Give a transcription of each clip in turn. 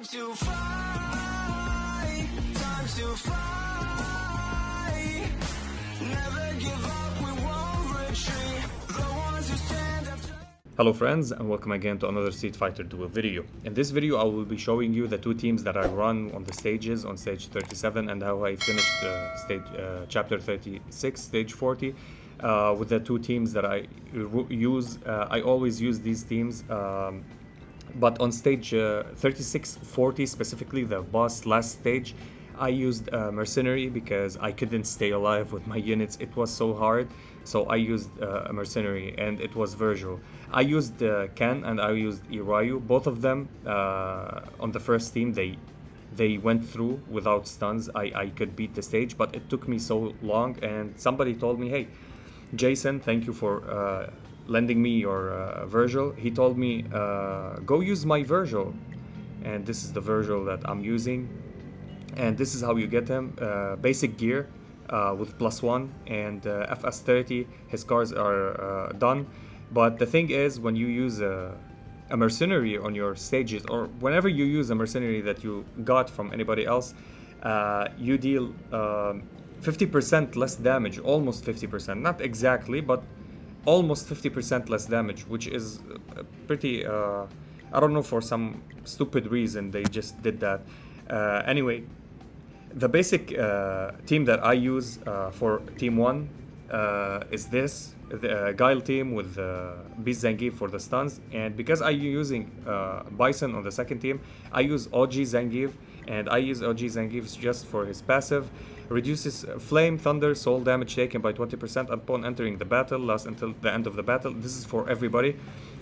Time to fly, time to fly. Never give up, we won't retreat. The ones who stand up. Hello friends, and welcome again to another Street Fighter Duel video. In this video I will be showing you the two teams that I run on the stages on stage 37 and how I finished chapter 36, stage 40 with the two teams that I use. I always use these teams, but on stage 36, 40 specifically, the boss last stage, I used mercenary because I couldn't stay alive with my units. It was so hard, so I used a mercenary, and it was Vergil. I used Ken and I used Irayu. Both of them on the first team, they went through without stuns. I could beat the stage, but it took me so long, and somebody told me, hey Jason, thank you for lending me your Vergil. He told me, go use my Vergil, and this is the Vergil that I'm using. And this is how you get him. Basic gear with +1 and FS30. His cars are done. But the thing is, when you use a mercenary on your stages, or whenever you use a mercenary that you got from anybody else, you deal 50% less damage, almost 50%. Not exactly, but almost 50% less damage, which is pretty... I don't know, for some stupid reason they just did that. Anyway, the basic team that I use for team 1 is this, the Guile team with Beast Zangief for the stuns. And because I'm using Bison on the second team, I use OG Zangief, and I use OG Zangief just for his passive. Reduces flame, thunder, soul damage taken by 20% upon entering the battle, lasts until the end of the battle. This is for everybody.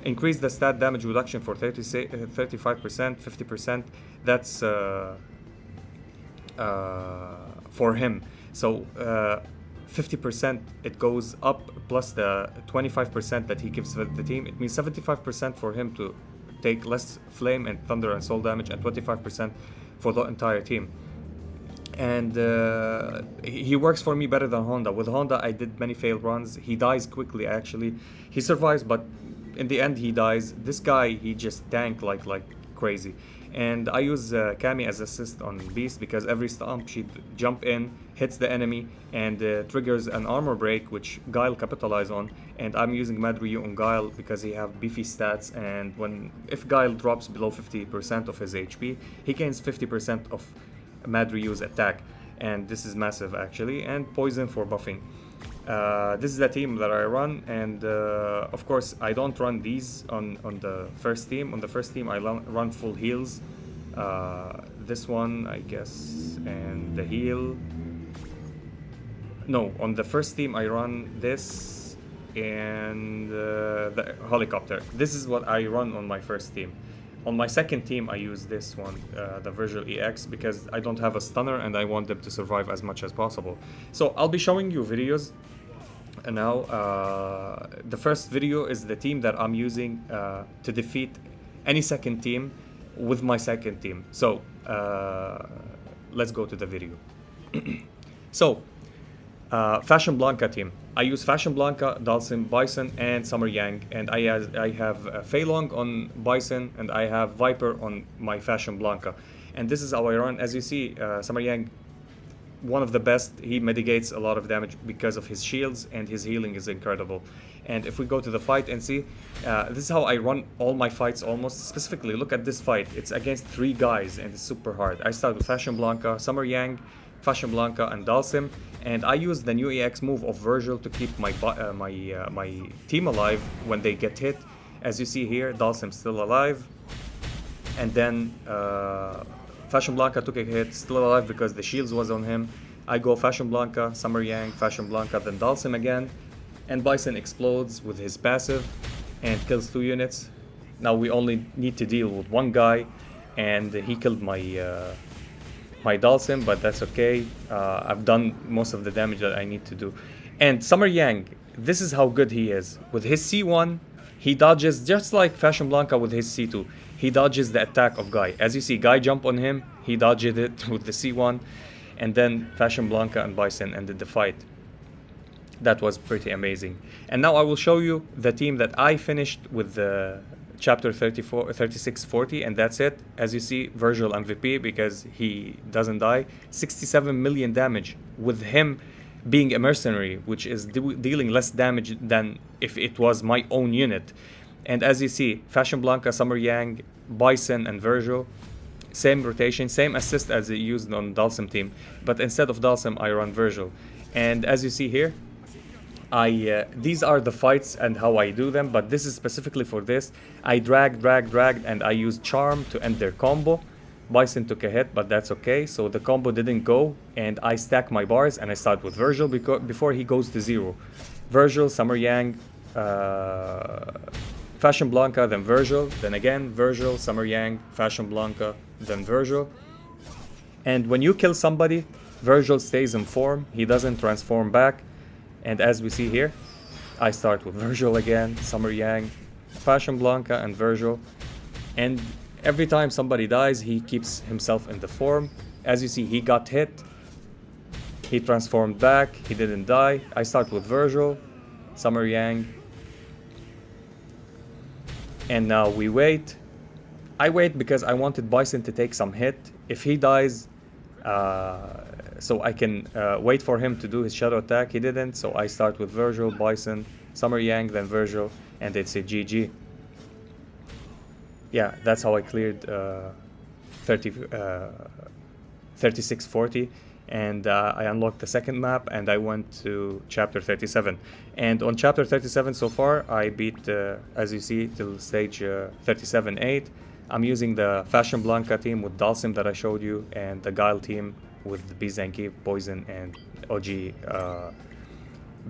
Increase the stat damage reduction for 35%, 50%. That's for him. So 50% it goes up, plus the 25% that he gives the team. It means 75% for him to take less flame and thunder and soul damage, and 25% for the entire team. And he works for me better than Honda. With Honda I did many failed runs. He dies quickly actually. He survives, but in the end he dies. This guy, he just tank like crazy. And I use Kami as assist on Beast because every stomp she jump in, hits the enemy, and triggers an armor break, which Guile capitalize on. And I'm using Mad Ryu on Guile because he have beefy stats, and if Guile drops below 50% of his HP, he gains 50% of Mad Ryu's attack, and this is massive actually. And Poison for buffing. This is the team that I run, and of course I don't run these on the first team. On the first team I run full heals. This one, I guess, and the heal. No, on the first team I run this and the helicopter. This is what I run on my first team. On my second team I use this one, the Vergil EX, because I don't have a stunner and I want them to survive as much as possible. So I'll be showing you videos. And now the first video is the team that I'm using to defeat any second team with my second team. So let's go to the video. So F.Blanka team. I use F.Blanka, Dhalsim, Bison, and S.Yang, and I have Fei Long on Bison, and I have Viper on my F.Blanka. And this is how I run. As you see, S.Yang, one of the best. He mitigates a lot of damage because of his shields, and his healing is incredible. And if we go to the fight and see, this is how I run all my fights almost. Specifically, look at this fight. It's against 3 guys, and it's super hard. I start with F.Blanka, S.Yang, F.Blanka, and Dhalsim, and I use the new EX move of Vergil to keep my team alive when they get hit. As you see here, Dhalsim's still alive, and then F.Blanka took a hit, still alive because the shields was on him. I go F.Blanka, S.Yang, F.Blanka, then Dhalsim again, and Bison explodes with his passive and kills 2 units. Now we only need to deal with 1 guy, and he killed my Dhalsim, but that's okay. I've done most of the damage that I need to do. And S.Yang, this is how good he is. With his C1, he dodges just like F.Blanka with his C2. He dodges the attack of Guy. As you see, Guy jump on him, he dodged it with the C1, and then F.Blanka and Bison ended the fight. That was pretty amazing. And now I will show you the team that I finished with the chapter 3640, and that's it. As you see, Vergil MVP because he doesn't die. 67 million damage with him being a mercenary, which is dealing less damage than if it was my own unit. And as you see, F.Blanka, S.Yang, Bison, and Vergil, same rotation, same assist as it used on Dhalsim team, but instead of Dhalsim, I run Vergil. And as you see here, these are the fights and how I do them, but this is specifically for this. I dragged, and I used Charm to end their combo. Bison took a hit, but that's okay, so the combo didn't go, and I stack my bars, and I start with Vergil before he goes to 0. Vergil, S.Yang, F.Blanka, then Vergil, then again Vergil, S.Yang, F.Blanka, then Vergil. And when you kill somebody, Vergil stays in form, he doesn't transform back. And as we see here, I start with Vergil again, S.Yang, F.Blanka, and Vergil. And every time somebody dies, he keeps himself in the form. As you see, he got hit, he transformed back, he didn't die. I start with Vergil, S.Yang, and now we wait. I wait because I wanted Bison to take some hit. If he dies, so I can wait for him to do his shadow attack. He didn't, so I start with Vergil, Bison, S.Yang, then Vergil, and it's a GG. Yeah, that's how I cleared 3640, and I unlocked the second map, and I went to chapter 37. And on chapter 37 so far, I beat, as you see, till stage 37-8. I'm using the F.Blanka team with Dhalsim that I showed you, and the Guile team with the Zangief, Poison, and OG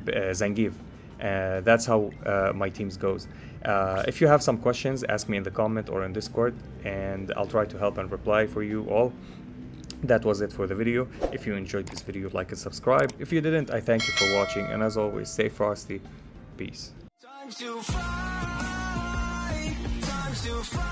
Zangief. That's how my teams goes. If you have some questions, ask me in the comment or in Discord, and I'll try to help and reply for you all. That was it for the video. If you enjoyed this video, like and subscribe. If you didn't, I thank you for watching, and as always, stay frosty. Peace. Time to fight, time to fight.